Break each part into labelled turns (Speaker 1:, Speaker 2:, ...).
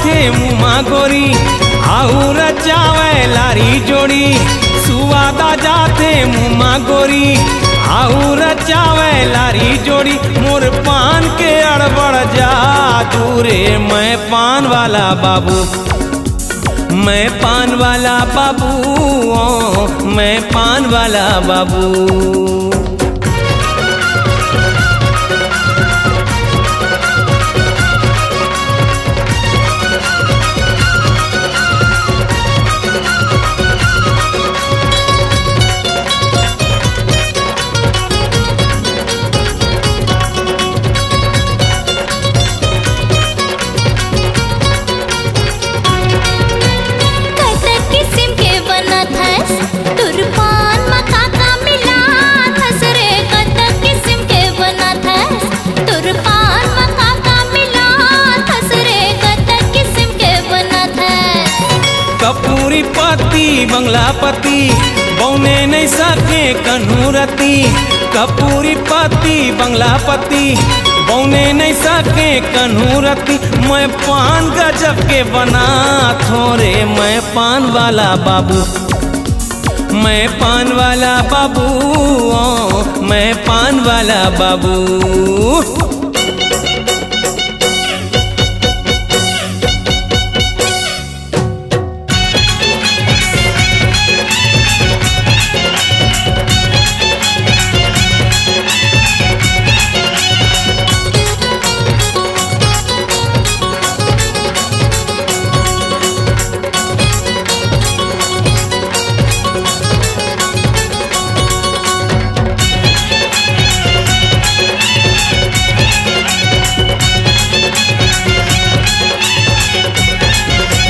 Speaker 1: जाते मुमा गोरी आऊ रचावे लारी जोड़ी। सुवादा जाते मुमा गोरी आऊ रचावे लारी जोड़ी। मोर पान के अड़बड़ जादू रे मैं पान वाला बाबू, मैं पान वाला बाबू, मैं पान वाला बाबू। कपूरी पति बंगलापति बौने नहीं सके कन्हूरती। कपूरी पति बंगलापति बौने नहीं सके कन्हूरती। मैं पान गजब के बना थोरे मैं पान वाला बाबू, मैं पान वाला बाबू, मैं पान वाला बाबू।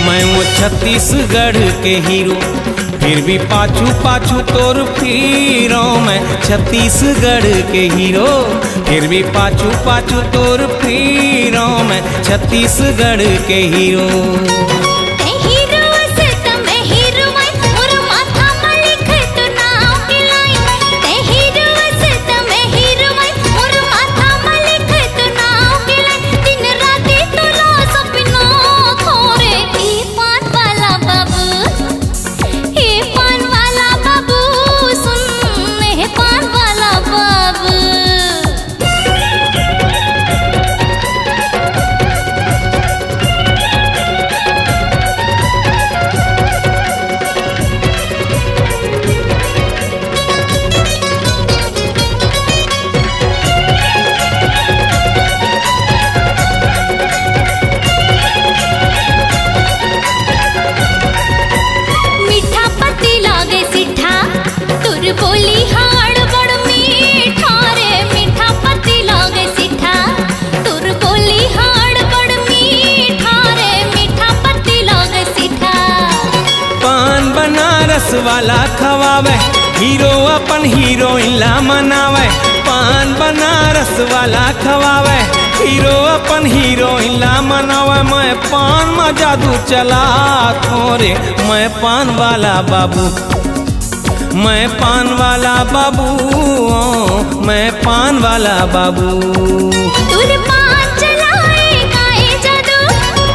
Speaker 1: मैं वो छत्तीसगढ़ के हीरो फिर भी पाछू पाछू तोर फिरो। मैं छत्तीसगढ़ के हीरो फिर भी पाछू पाछू तोर फिरो। मैं छत्तीसगढ़ के हीरो।
Speaker 2: बोली हाड़ बड़ मीठा रे मीठा पति लागे सिठा। तुर बोली हाड़ बड़ मीठा रे मीठा पति लागे सिठा।
Speaker 1: पान बनारस वाला खवावे हीरो अपन हीरोइन ला मनावे। पान बनारस वाला खवावे हीरो अपन हीरोइन ला मनावे। मैं पान में जादू चला थोरे मैं पान वाला बाबू, मैं पान वाला बाबू, मैं पान वाला बाबू।
Speaker 2: तुर पान चलाए गाए जादू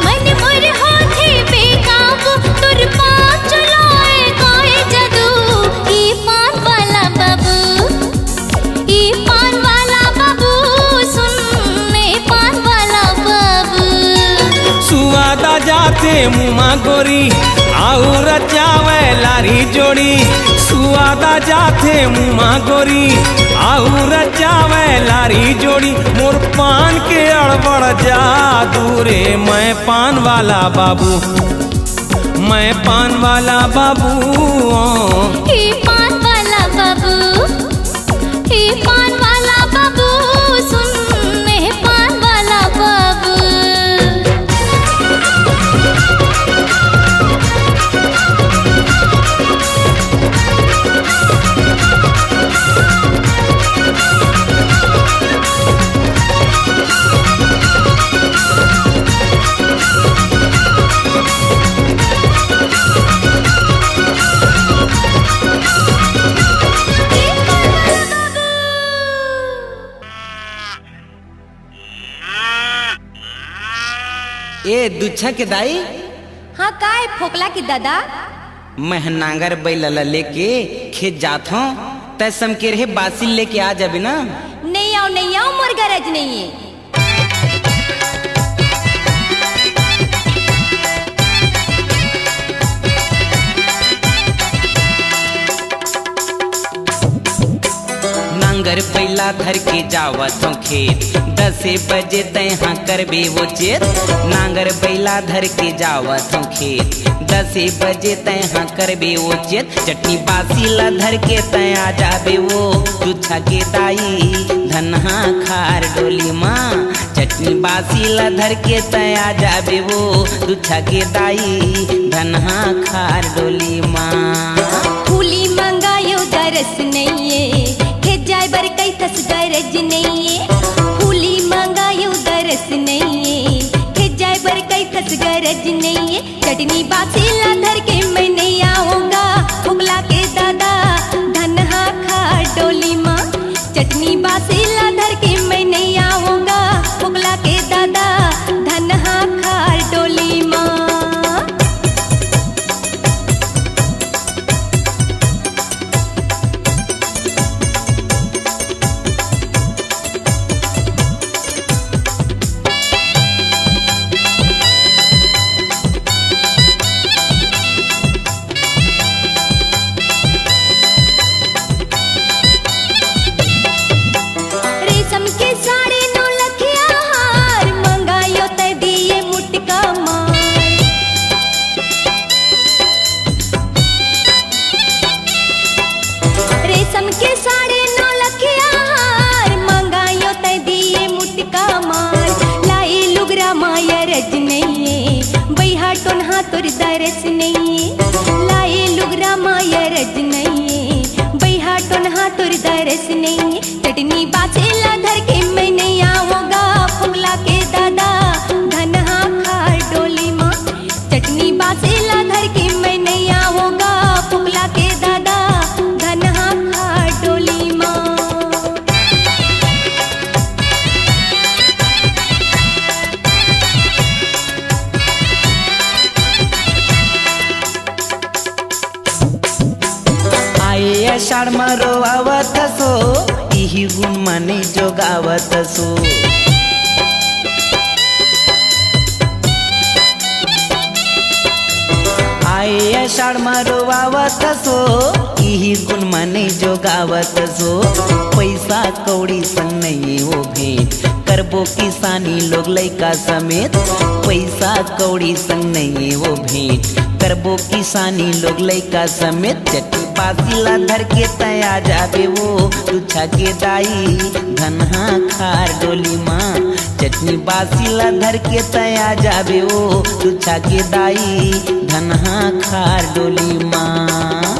Speaker 2: मन मोर होथे बेकाबू। तुर पान चलाए गाए जादू ई पान वाला बाबू, ई पान वाला बाबू सुन ए पान वाला बाबू।
Speaker 1: सुवादा जाते मुमा गोरी आऊ रचावे लारी जोड़ी। सुवादा जाते मुमा गोरी आऊ रचावे लारी जोड़ी। मोर पान के अड़बड़ जादू रे मैं पान वाला बाबू, मैं पान वाला बाबू,
Speaker 2: पान वाला बाबू, पान वाला बाबू सुन ए पान वाला बाबू।
Speaker 3: ए दुच्छा के दाई।
Speaker 2: हाँ काय फोकला की दादा।
Speaker 3: मैं नांगर बैल लेके खेत जात हूँ, तय समके रहे बासिल लेके आ जाबे ना।
Speaker 2: नहीं आओ मोर गरज नहीं है।
Speaker 3: नांगर बैला धर के जावत हूँ खेत, 10 बजे तैहा करबे वो चेत। नांगर बैला धर के जावत हूँ खेत, 10 बजे तैहा करबे वो चेत। चटनी बासी ला धर के तय आ जाबे वो दुच्छा के दाई, धनहा खार डोली माँ। चटनी बासी ला धर के तय आ जाबे वो दुच्छा के दाई, धनहा खार डोली माँ।
Speaker 2: फूली मंगायो दरस नहीं है, खेत जाए बर कई थस गरज नहीं है। फूली मंगायो दरस नहीं है, खेत जाए बर कई थस गरज नहीं है। चटनी बासीला धर के मैं नहीं आऊंगा, फुगला के दादा धनहा खा डोली माँ। चटनी बासीला धर के मैं नहीं आऊंगा, फुगला के दादा धनहा खा डोली माँ। दरस नहीं लाए लुगरा माया रज नहीं, बैहा टोनहा तुर दरस नहीं। चटनी बासेला धर के मैं नहीं आऊंगा, फुगला के दादा धनहा खा डोली माँ। चटनी बासेला धर के मैं नहीं आऊंगा, फुगला के दादा धनहा खा डोली माँ।
Speaker 3: आषाढ़ मरो आवत सो, इही गुण मने जोगावत सो। आषाढ़ मरो आवत सो, इही गुण मने जोगावत सो। पैसा कौड़ी संग नहीं हो भेंट, करबो किसानी लोग लैका समेत। पैसा कौड़ी संग नहीं हो भेंट, करबो किसानी लोग लैका समेत। चटनी बासीला धर के तय आ जाबे वो दुच्छा के दाई, धनहा खार डोली माँ। चटनी बासीला धर के तय आ जाबे वो दुच्छा के दाई, धनहा खार डोली माँ।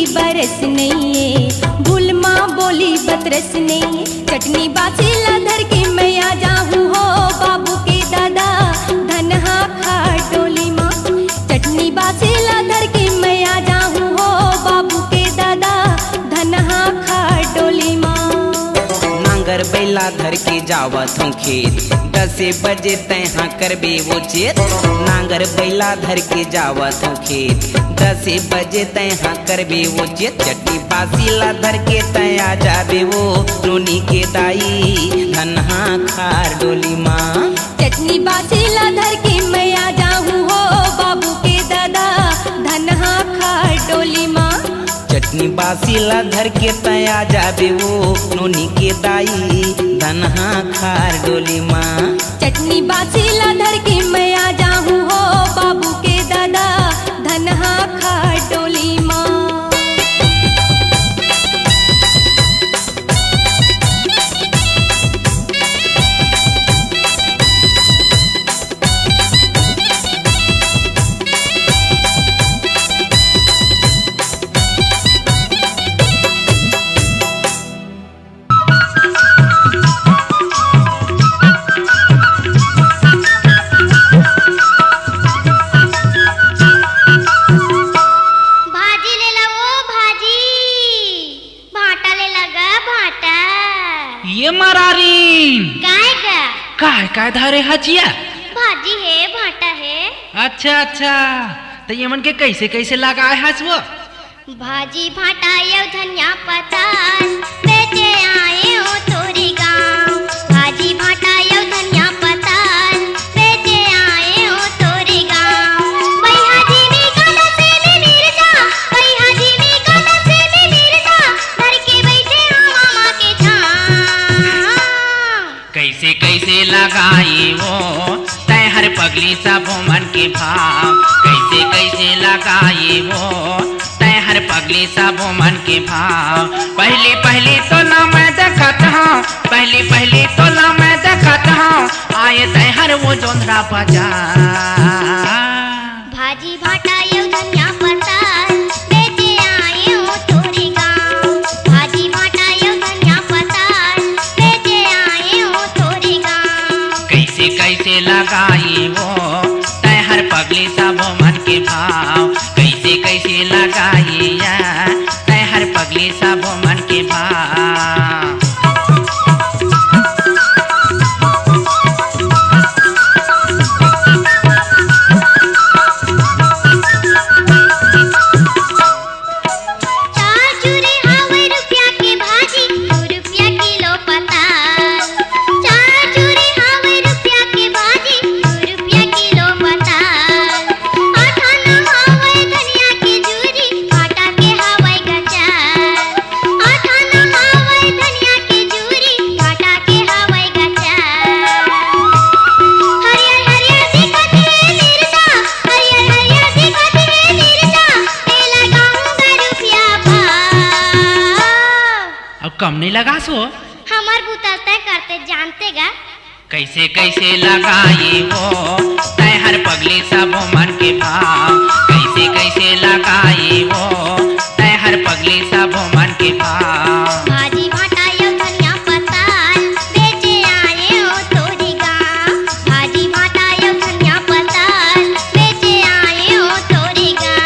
Speaker 2: बरस नहीं है, भूल माँ बोली बतरस नहीं है। चटनी बासीला धर के मैं आ जाऊँ हो, बाबू के दादा धनहा खा डोली माँ। चटनी बासीला धर के मैं आ जाऊँ हो, बाबू के दादा धनहा खा डोली माँ।
Speaker 3: नांगर बैला धर के जावत हूँ खेत, 10 बजे तैहा करबे वो चेत। नांगर बैला धर के जावत हूँ खेत, 10 बजे तैहा करबे वो चेत। चटनी बासीला धर के तय आ जाबे वो रोनी के दाई, धनहा खार डोली माँ।
Speaker 2: चटनी बासीला धर के मैं आ जाऊँ हो, बाबू के दादा धनहा खा डोली माँ।
Speaker 3: चटनी बासीला धर के तया जाबे वो नोनी के दाई धनहा खार डोली माँ।
Speaker 2: चटनी बासीला धर के मैं आ जाऊँ हो बाबू के दादा धनहा खार डोली माँ।
Speaker 4: ये मरारी
Speaker 2: काय
Speaker 4: धारे हजिया
Speaker 2: भाजी है भाटा है।
Speaker 4: अच्छा अच्छा तो ये मन के कैसे कैसे लगाए हस वो
Speaker 2: भाजी भाटा ये धनिया पताल बेचे आए हो तोरी गाँव। भाजी भाटा ये धनिया पताल बेचे आए हो तोरी गाँव। भैया जी मी काला से भी मिर्चा भैया जी मी काला से भी मिर्चा घर के बैठे हम मामा के छाँव।
Speaker 4: कैसे कैसे लगाई वो तय हर पगली सब मन के भाव। कैसे कैसे लगाई वो तय हर पगली सब मन के भाव। पहली पहली तो ना मैं देखत हूँ पहली तो ना मैं देखत हूँ आए तय हर वो जोंधरा बाजार।
Speaker 2: भाजी भाटा ये धनिया पताल बेचे आए हो तोरी गाँव। भाजी भाटा ये धनिया पताल बेचे आए हो तोरी गाँव।
Speaker 4: कैसे कैसे लगाई वो तय हर पगली सब मन के भाव। कैसे कैसे लगाई या तय हर पगली सब मन के भाव। कम नहीं लगा सो
Speaker 2: हमार बुतलते करते जानते गा।
Speaker 4: कैसे कैसे लगाई वो तय हर पगली सब मन के भाव। कैसे कैसे लगाई वो तय हर पगली सब मन के भाव।
Speaker 2: भाजी भाटा ये धनिया पताल बेचे आए हो तोरी गाँव। भाजी भाटा ये धनिया पताल बेचे आए हो तोरी गाँव।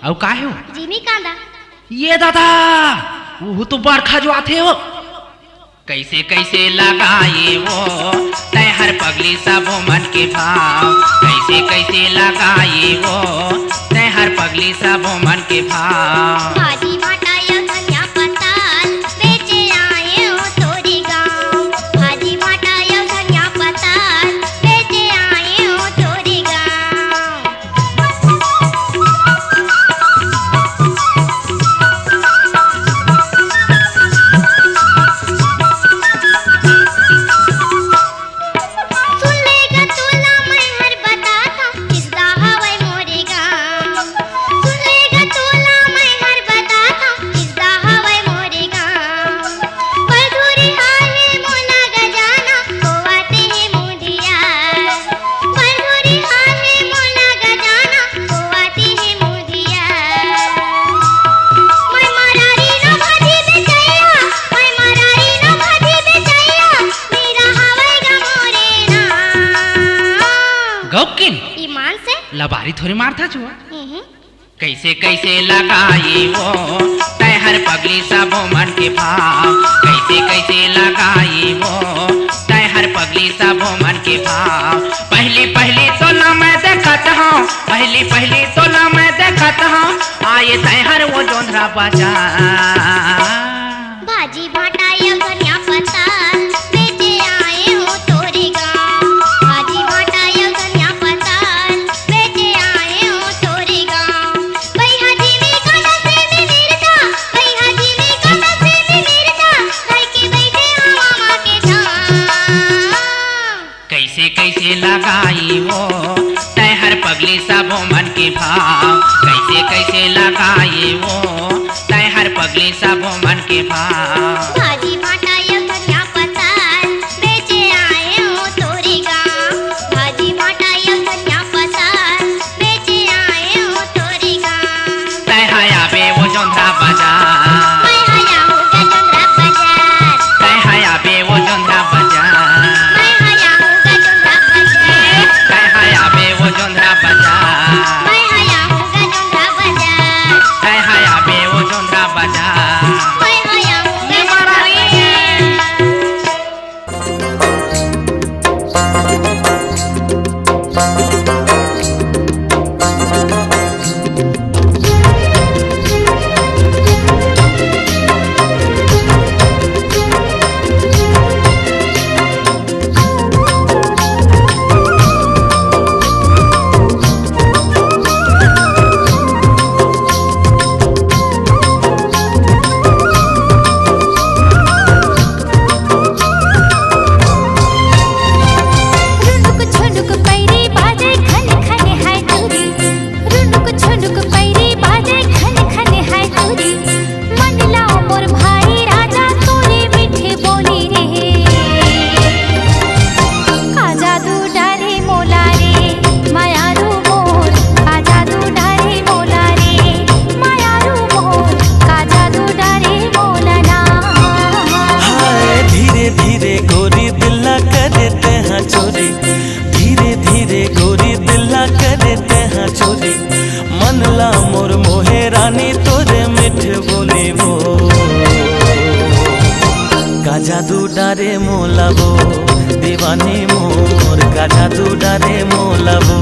Speaker 4: और का हो
Speaker 2: जिमी कांदा
Speaker 4: ये दादा वो तो बरखा जो आते हो। कैसे कैसे लगाए वो तय हर पगली सब मन के भाव। कैसे कैसे लगाए वो तय हर पगली सब मन के भाव।
Speaker 2: भाजी भाटा ये धनिया पताल बेचे आए हो तोरी गाँव। भाजी भाटा ये धनिया पताल बेचे आए हो तोरी गाँव। सुन लेगा तोला मैं हर
Speaker 4: लबारी थोड़ी मारता छुआ कैसे कैसे लगाई वो तय हर पगली सब मन के भाव कैसे कैसे लगाई वो तय हर पगली सब मन के भाव पहली पहली तो ना मैं देखत हूँ पहली पहली तो ना मैं देखत हूँ आए तय हर वो जोंधरा बाजा
Speaker 2: भाजी भाटा या कन्या पता बेचे आए हो तोरे गाँव भाजी भाटा या कन्या पता बेचे आए हो तोरे गाँव भैया जी में काटा से में मिर्चा भैया जी में काटा से में मिर्चा घर के बैठे हो मामा के छाँव
Speaker 4: कैसे कैसे लगाई वो तय हर पगली सब मन के भाव कैसे कैसे लगाई वो तय हर पगली सब मन के भाव
Speaker 2: भाजी भाटा या कन्या पता बेचे आए हो तोरे गाँव भाजी भाटा या कन्या पता बेचे आए हो तोरे गाँव
Speaker 4: तय हया बे वो जोंधरा बाजार
Speaker 2: मैं हया होगा चंद्रा बाजार
Speaker 4: तय हया बे वो जोंधरा बाजार
Speaker 2: मैं हया होगा चंद्रा बाजार
Speaker 4: तय हया बे वो जोंधरा बाजार
Speaker 2: मैं हया होगा चंद्रा बाजार
Speaker 4: तय हया बे वो जोंधरा बाजार
Speaker 2: मैं हया होगा चंद्रा बाजार रुनुक झुनुक पैरी बाजे खन खन है दूरी रुनुक झुनुक पैरी बाजे खन खन है दूरी मन लाओ मोर भाई राजा तोरे मीठे बोली रे का जादू डारे मोला रे मायारू मोर का जादू डारे मोला रे मायारू मोर का जादू डारे मोला ना
Speaker 1: हाय धीरे धीरे गोरी दिल्ला कर देते हैं चोरी धीरे धीरे गोरी दिल्ला कर देते हैं चोरी मन ला मोर मोहे रानी तोरे मिठ बोली वो का जादू डारे मोला वो दीवानी मोर का जादू डारे मोला वो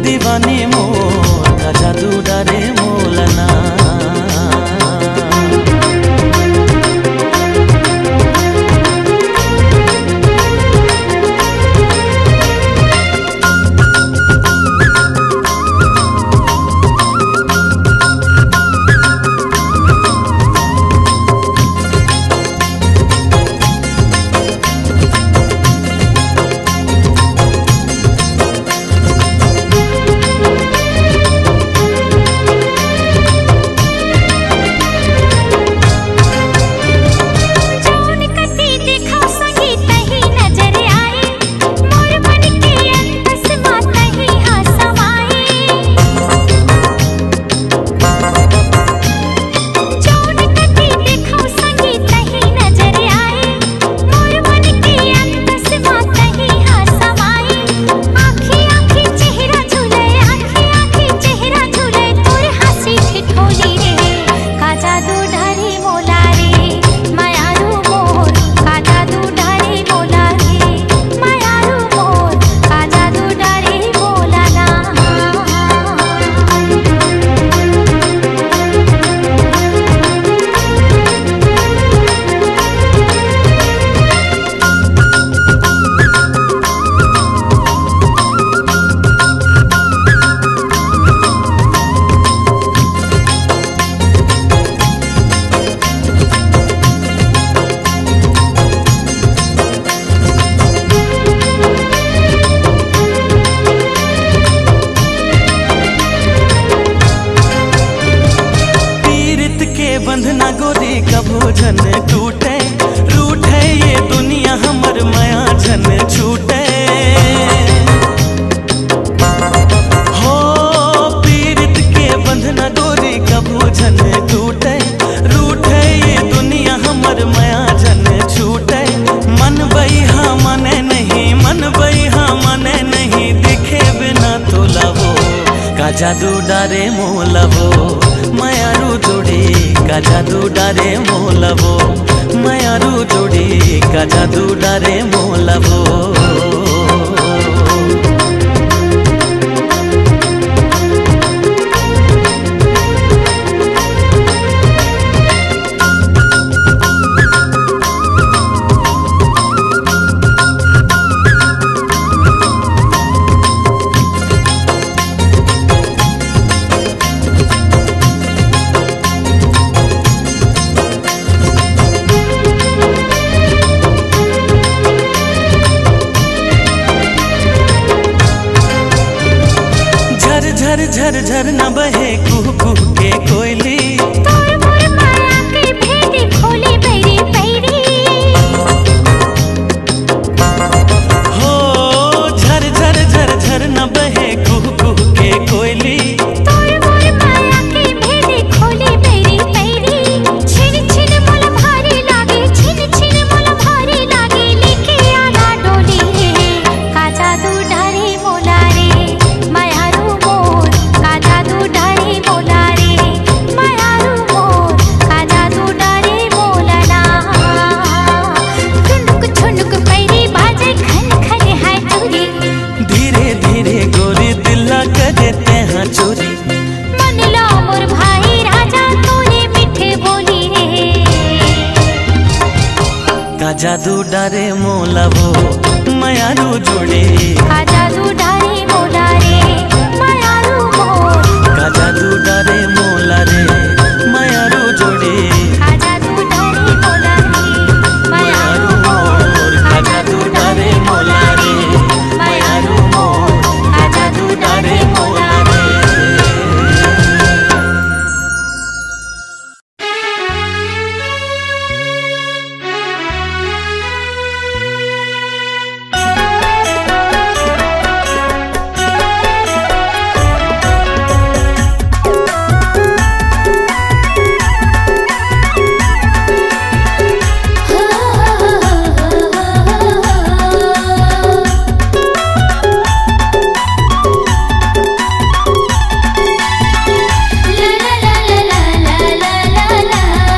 Speaker 1: दीवानी मोर का जादू डारे मोला ना
Speaker 3: जादू डारे मोलवो मायारू जोड़ी का जादू डारे मोलवो मायारू जोड़ी का जादू डारे मोलवो झर झर झर न बहे कुहू कुहू के कोयली
Speaker 2: तोर मोर माया के भेद खोली बैरी बैरी
Speaker 3: हो झर झर झर झर न बहे कुहू कुहू के कोयली
Speaker 2: तोर मोर माया के भेद खोली बैरी बैरी छिन छिन मोल भारी लागे छिन छिन मोल भारी लागे लेके आना डोली का जादू डारे मोला रे मायारू मोर का जादू डारे मोला रे मायारू मोर का जादू डारे मोला ना ठुनुक ठुनुक पैरी बाजे खन खन है चोरी
Speaker 3: धीरे धीरे गोरी दिला करते हैं चोरी
Speaker 2: मन लो मोर भाई राजा तोरे मीठे बोली रे
Speaker 3: का जादू डारे मोलवो मायारू जोड़ी
Speaker 2: का जादू डारे मोला रे मायारू मोर
Speaker 3: का जादू डारे मोला रे मायारू जोड़ी
Speaker 2: का जादू डारे मोला रे
Speaker 3: मायारू मोर का जादू डारे मोला रे मायारू मोर का जादू डारे मोला रे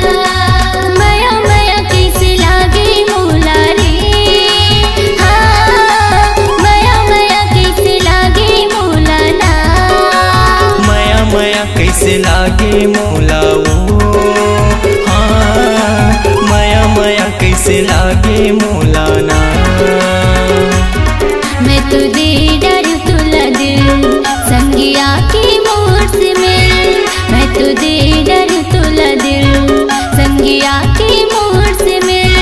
Speaker 2: माया माया कैसे लागे मोला रे हाँ माया माया कैसे लागे मोला ना
Speaker 1: माया माया कैसे लागे मोला ओ हाँ माया माया कैसे लागे मोला ना
Speaker 2: मैं तो दे डर तुला दिल संगिया की मोर से मिल मैं तो दे डर तुला दिल संगिया की मोर से मिल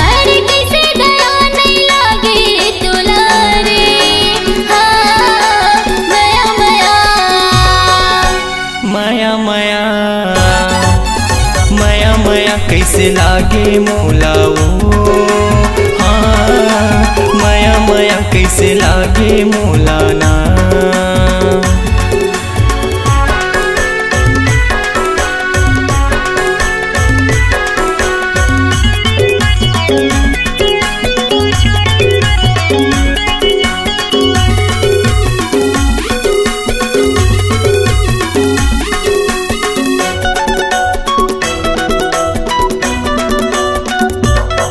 Speaker 2: अरे कैसे दया नहीं लागे तुला रे हाँ माया माया
Speaker 1: माया माया माया माया कैसे लागे मोला ओ हाँ माया माया कैसे लागे मोला ना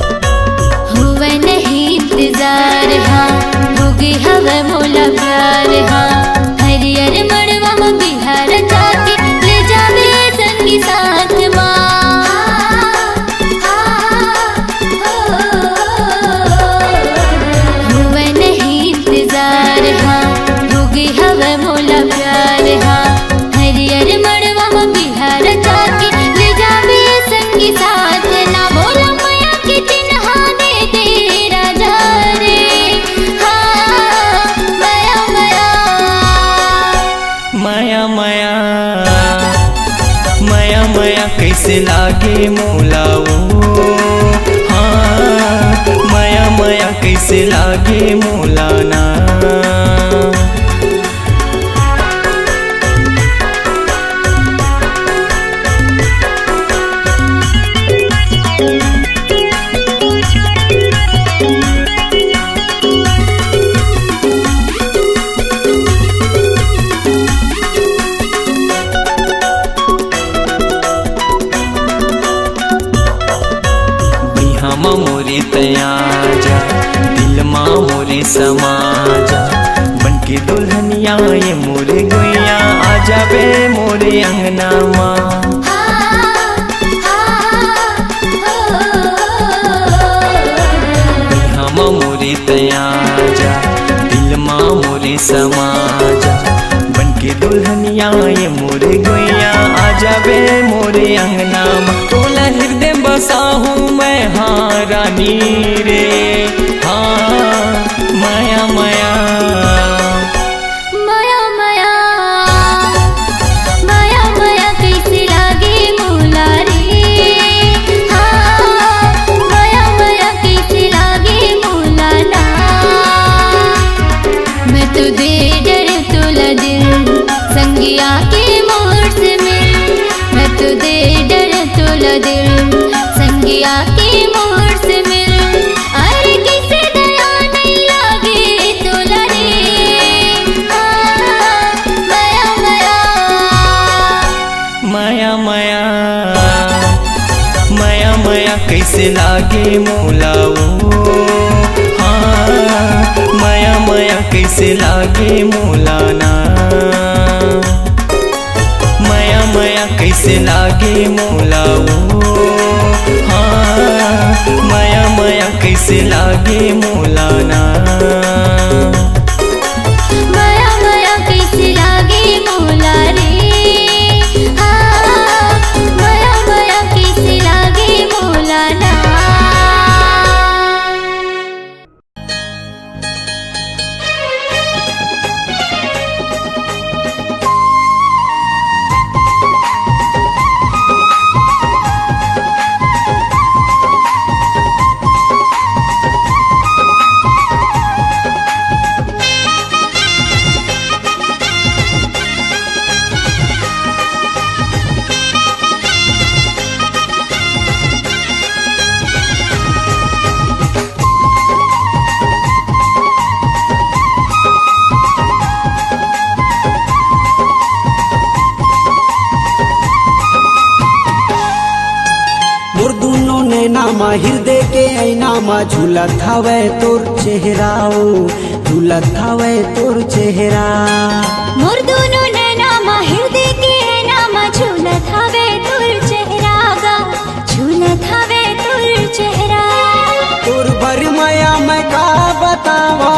Speaker 2: हुआ नहीं इंतजार हाँ होगी हवा मोला प्यार
Speaker 1: मोरे समाजा बनके दुल्हनिया ये मोरे गैया आ जाबे मोरे अंगना माँ। मोरे तयाजा दिल माँ मोरे समाजा बनके दुल्हनिया ये मोरे गैया आ जाबे मोरे अंगना माँ। तोला हृदय बसा हूँ मैं हाँ रानी रे हाँ माया माया
Speaker 2: माया माया माया माया कैसे लागे मोला रे हाँ माया माया कैसे लागे मोला ना। मैं तो दे डर तोला दिल संगिया के मोर से मिल। मैं तो दे डर तोला दिल संगिया के मोर से मिल। अरे किसे दया नहीं लागे तोला रे माया माया
Speaker 1: माया माया माया माया कैसे लागे मोलाओ हाँ माया माया कैसे लागे मोलाना। माया माया कैसे लागे मोलाओ हाँ माया माया कैसे लागे मोलाना।
Speaker 2: माया माया कैसे लागे मोला रे हाँ माया माया कैसे लागे मोला ना।
Speaker 5: नामा हृदय के ऐनामा झूलत हवे तोर चेहराओ झूलत हवे तोर चेहरा।
Speaker 2: मोर दोनों नैनामा हृदय के ऐनामा झूलत हवे तोर चेहरा गा झूलत हवे तोर चेहरा।
Speaker 5: तोर भर माया मैं का बतावा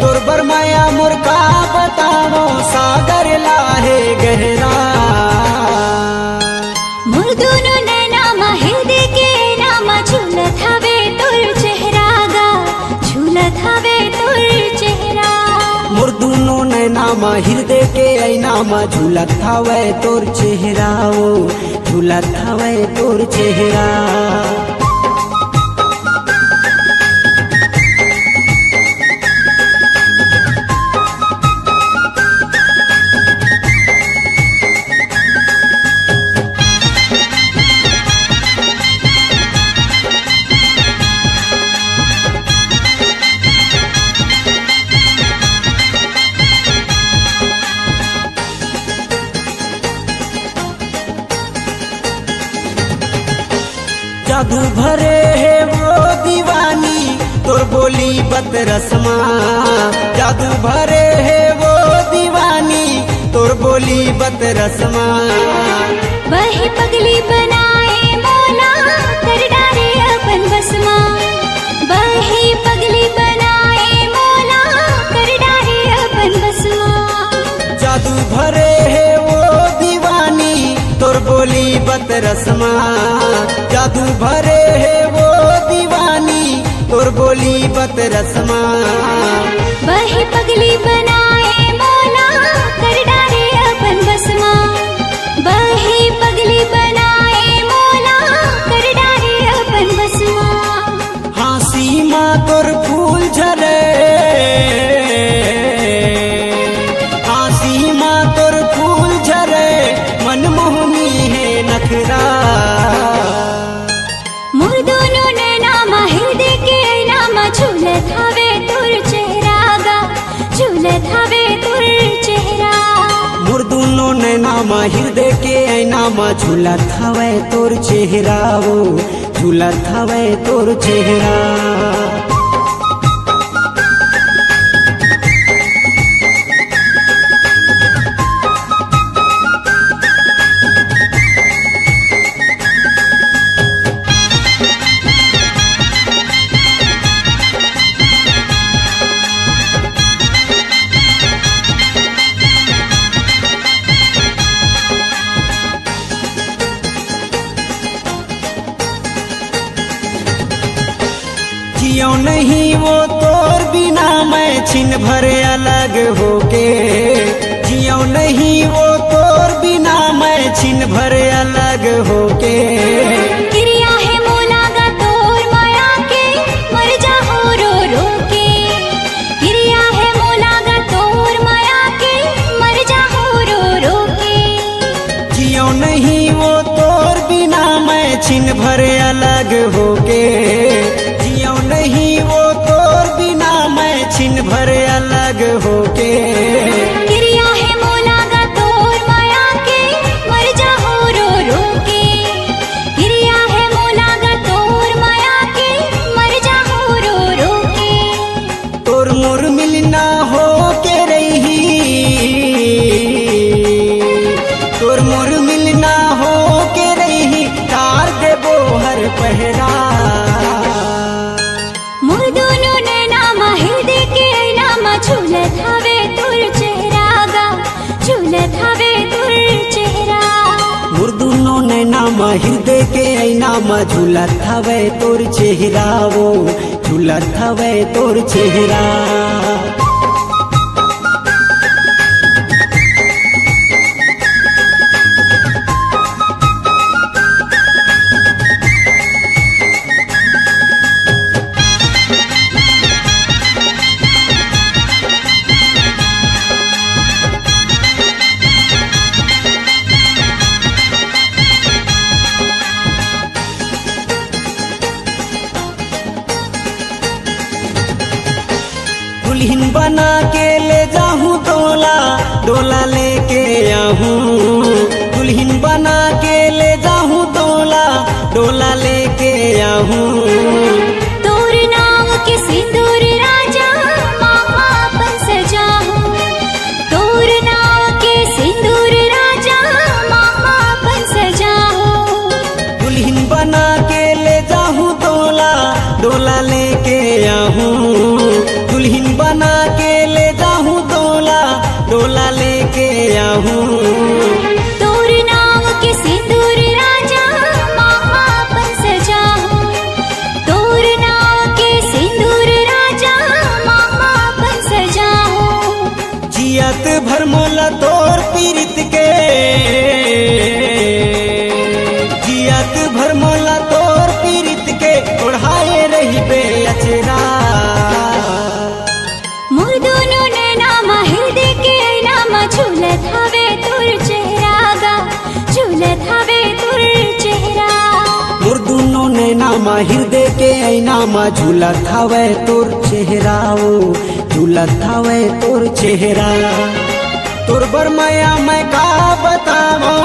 Speaker 5: तोर भर माया मोर का बतावा सागर लाहे गहरा।
Speaker 2: मोर दोनों नैनामा हृदय के ऐनामा झूलत हवे तोर चेहरा गा झूलत हवे तोर चेहरा।
Speaker 5: मोर दोनों नैनामा हृदय के ऐनामा झूलत हवे तोर चेहराओ झूलत हवे तोर चेहरा। जादू भरे है वो दीवानी तोर बोली बत रस्मा। जादू भरे है वो दीवानी तोर बोली बत रस्मा।
Speaker 2: वही पगली बनाए मौला कर डारे अपन बसमा। वही पगली बनाए मौला कर डारे अपन बसमा।
Speaker 5: जादू भरे है वो दीवानी तोर बोली बत रस्मा। जादू भरे है वो दीवानी तोर बोली बत रस्मा।
Speaker 2: वही पगली बनाए मौला कर डारे अपन बसमा। वही पगली बनाए मौला कर डारे अपन बसमा।
Speaker 5: हाँ सीमा तोर फूल झरे हाँ सीमा तोर फूल झरे मनमोहनी है नखरा।
Speaker 2: मोर दोनों नैनामा हृदय के ऐनामा झूलत हवे तोर चेहरा गा झूलत हवे तोर चेहरा।
Speaker 5: मोर दोनों नैनामा हृदय के ऐनामा झूलत हवे तोर चेहराओ झूलत हवे तोर चेहरा। जियो नहीं वो तोर बिना मैं छिन भर अलग होके, जियो नहीं वो तोर बिना मैं छिन भर अलग होके।
Speaker 2: क्रिया है मोलागा तोर माया के मर जाहो रो रो के, क्रिया है मोलागा तोर माया के मर जाहो रो रो के।
Speaker 5: जियो नहीं वो तोर बिना मैं छिन भर अलग होके, जियो नहीं वो तोर बिना मैं छिन भर अलग होके।
Speaker 2: क्रिया है मोलागा तोर माया के मर जाहो रो रो के, क्रिया है मोलागा तोर माया के मर जाहो रो रो के।
Speaker 5: तोर मोर मिलना हो के रही, तोर मोर मिलना हो के रही, तार देबो हर पहरा।
Speaker 2: मोर दोनों नैना माहिर दे के नामा झूलत हवे तोर चेहरा गा, झूलत हवे तोर चेहरा।
Speaker 5: मोर दुनो नैना माहिर दे के ऐना मा झूलत हवे तोर चेहरा, वो झूलत हवे तोर चेहरा। दुल्हन बना के ले जाऊं डोला, डोला लेके आऊं। दुल्हन बना के ले जाऊं डोला, डोला लेके आऊं।
Speaker 2: तोर नाम के सिंदूर राजा मामा अपन सजाहूं, तोर नाम के सिंदूर राजा मामा अपन सजाहूं।
Speaker 5: दुल्हन बना के ले जाऊं डोला, डोला लेके आऊं। दुल्हन बना के ले जाऊं डोला, डोला लेके आऊं।
Speaker 2: तोर नाम के सिंदूर राजा मामा अपन सजाहूं, तोर नाम के सिंदूर राजा मामा अपन सजाहूं।
Speaker 5: जियत भर मोला तोर पीरित के, जियत भर मोला तोर पीरित के, ओढ़ाए रही बे अचरा।
Speaker 2: मोर दोनों नैना माहिर दे के नामा झूलत हवे तोर चेहरा गा, झूलत हवे तोर चेहरा।
Speaker 5: मोर दुनो नैना माहिर दे के ऐना मा झूलत हवे तोर चेहरा, वो झूलत हवे तोर चेहरा। तोर बरमाया मैं का बतावो,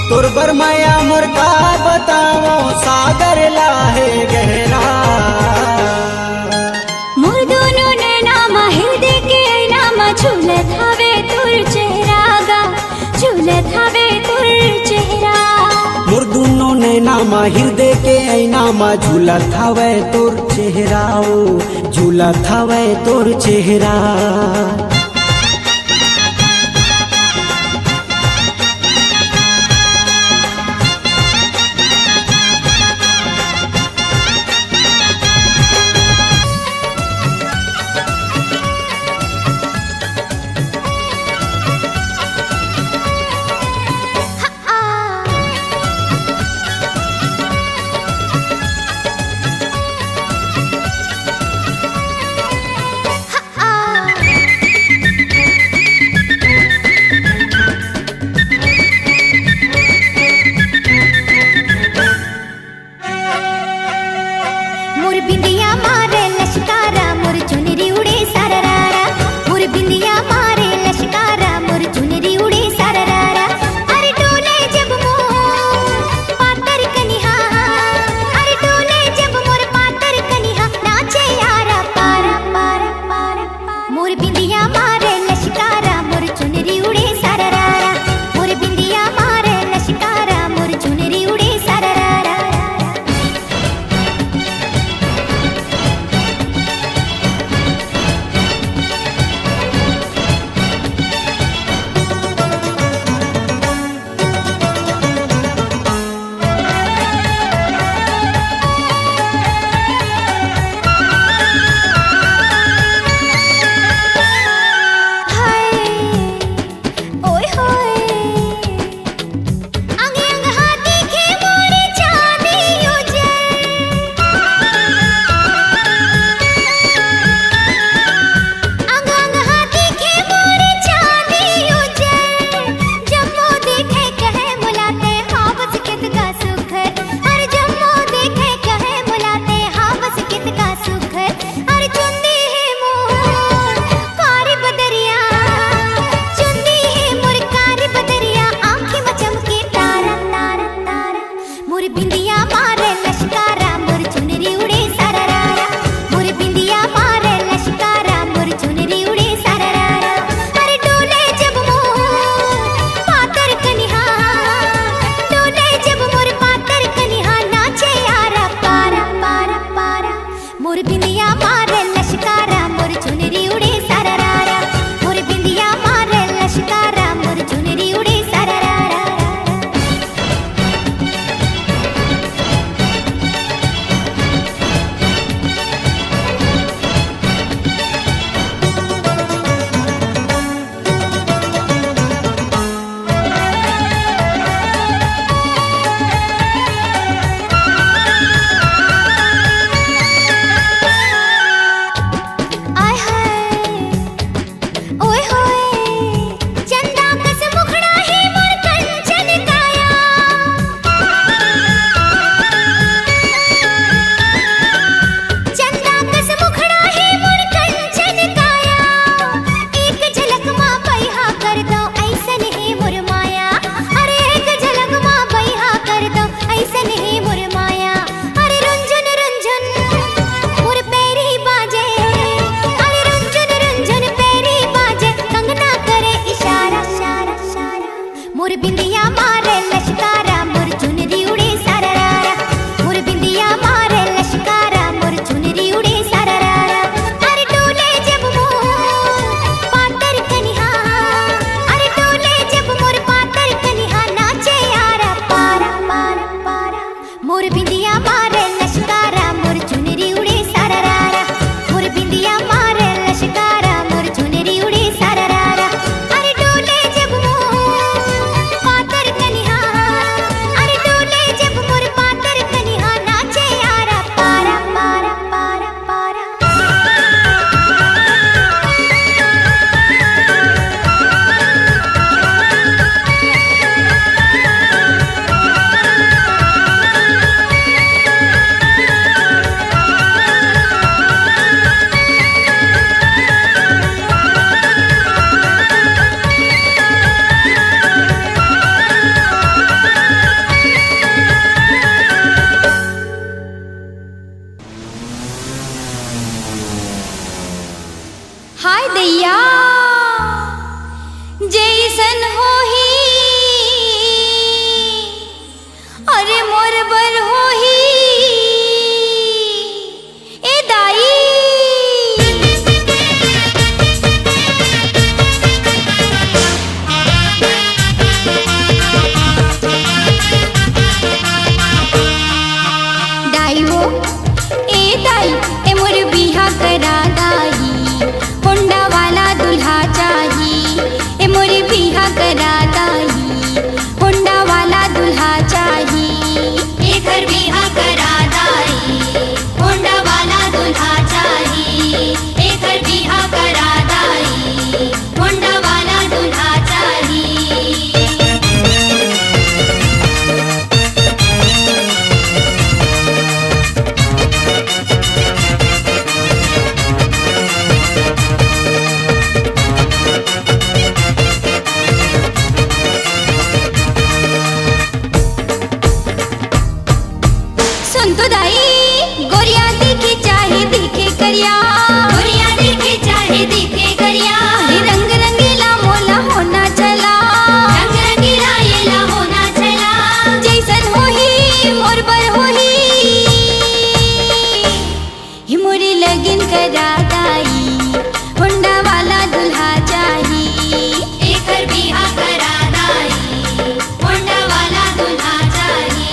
Speaker 5: तोर बरमाया मोर का बतावो, सागर लाहे गहरा।
Speaker 2: मोर दोनों नैना माहिर दे के नामा झूलत हवे तोर चेहरा गा, झूलत हवे तोर चेहरा।
Speaker 5: मोर दुनो नैना माहिर दे के ऐना मा झूलत हवे तोर चेहरा, वो झूलत हवे तोर चेहरा।
Speaker 2: बिंदिया मारे लश्कारा मोर चुनरी उड़े सारारा मोर बिंदिया मारे लश्कारा मोर चुनरी उड़े सारारा अरे डोले जब मोर पातर कनिहा अरे डोले जब मोर पातर कनिहा नाचे यारा पारा पारा पारा पारा हाय दैया जैसन होही अरे मोर बर होही ए दाई दाई वो ए दाई ए मोर बिहा करा दाई होंडा वाला दूल्हा चाही ए मोरी बिहा करा दाई होंडा वाला दूल्हा चाही ए घर बिहा करा दाई होंडा वाला दूल्हा चाही ए घर बिहा करा दाई होंडा वाला दूल्हा चाही सुन तो दाई गोरिया दिखे चाहे दिखे करिया गोरिया दिखे चाहे दिखे करिया रंग रंगीला मोला होना चला रंग रंगीला येला होना चला जैसन होही मोर बर होही ही मोरी लगन करा दाई होंडा वाला दूल्हा चाही एक घर बिहा करा दाई होंडा वाला दूल्हा चाही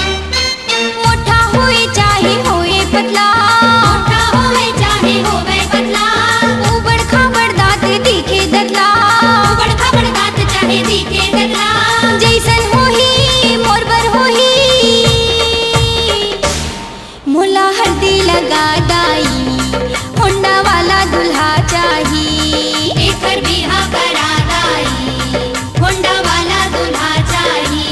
Speaker 2: मोटा होए चाहे होए पतला मोटा होए चाहे होए पतला उबड़ खाबड़ दांत दिखे दतला उबड़ खाबड़ दांत चाहे दिखे दतला जैसन होही मोर बर होही मोला हल्दी लगा दाई होंडा वाला दूल्हा चाही एक घर बिहा करा दाई होंडा वाला दूल्हा चाही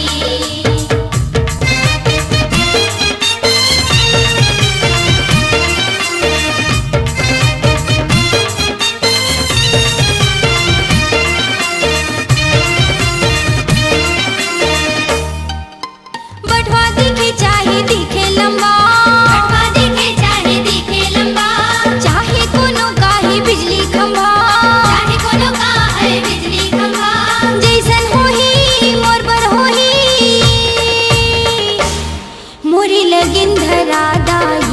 Speaker 2: बटवा दिखे चाहे दिखे लंबा बटवा दिखे चाहे दिखे लंबा चाहे कोनो काहे बिजली खंभा चाहे कोनो काहे बिजली खंभा जैसन होही मोर बर होही मोरी लगन धरा दाई